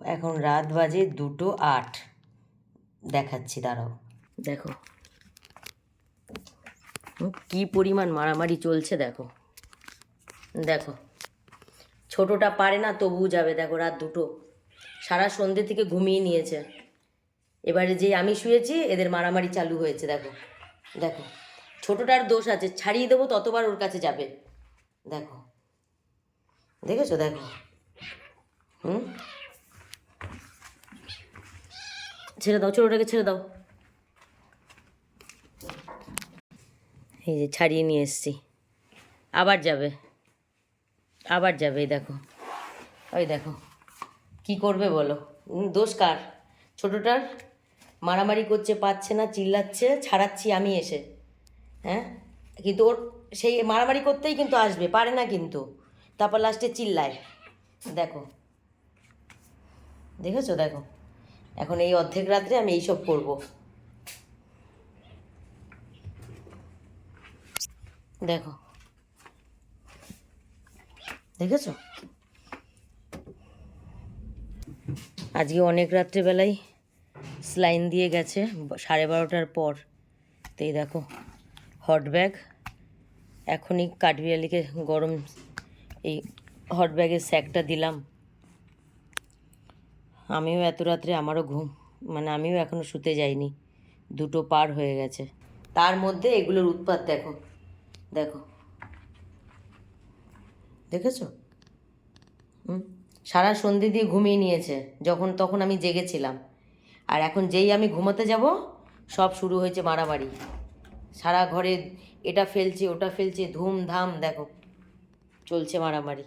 এখন রাত বাজে 2:08 দেখাচ্ছি, দাঁড়াও। দেখো কি পরিমাণ মারামারি চলছে, দেখো দেখো। ছোটোটা পারে না তবু যাবে, দেখো রাত 2টো, সারা সন্ধ্যে থেকে ঘুমিয়ে নিয়েছে। এবারে যে আমি শুয়েছি এদের মারামারি চালু হয়েছে, দেখো দেখো। ছোটোটার দোষ আছে, ছাড়িয়ে দেবো ততবার ওর কাছে যাবে, দেখো দেখেছো, দেখো। ছেড়ে দাও, ছোটোটাকে ছেড়ে দাও। এই যে ছাড়িয়ে নিয়ে এসছি, আবার যাবে, আবার যাবে। এই দেখো, ওই দেখো কি করবে বলো। দোষ কার? ছোটোটার। মারামারি করছে, পাচ্ছে না, চিল্লাচ্ছে, ছাড়াচ্ছি আমি এসে। হ্যাঁ, কিন্তু ওর সেই মারামারি করতেই কিন্তু আসবে, পারে না কিন্তু, তারপর লাস্টে চিল্লায়। দেখো দেখেছো, দেখো। এখন এই অর্ধেক রাত্রে আমি এইসব করবো, দেখো দেখেছো। আজকে অনেক রাত্রেবেলায় স্লাইন দিয়ে গেছে, 12:30টার পর। তো এই দেখো হট ব্যাগ, এখনই কাঠবিড়ালিকে গরম এই হট ব্যাগের স্যাকটা দিলাম। আমিও এত রাত্রে, আমারও ঘুম, মানে আমিও এখনও শুতে যাইনি, 2টো পার হয়ে গেছে। তার মধ্যে এগুলোর উৎপাত দেখো, দেখো দেখেছো। সারা সন্ধে দিয়ে ঘুমিয়ে নিয়েছে, যখন তখন আমি জেগেছিলাম। আর এখন যেই আমি ঘুমোতে যাব সব শুরু হয়েছে মারামারি। সারা ঘরে এটা ফেলছে ওটা ফেলছে, ধুমধাম, দেখো চলছে মারামারি।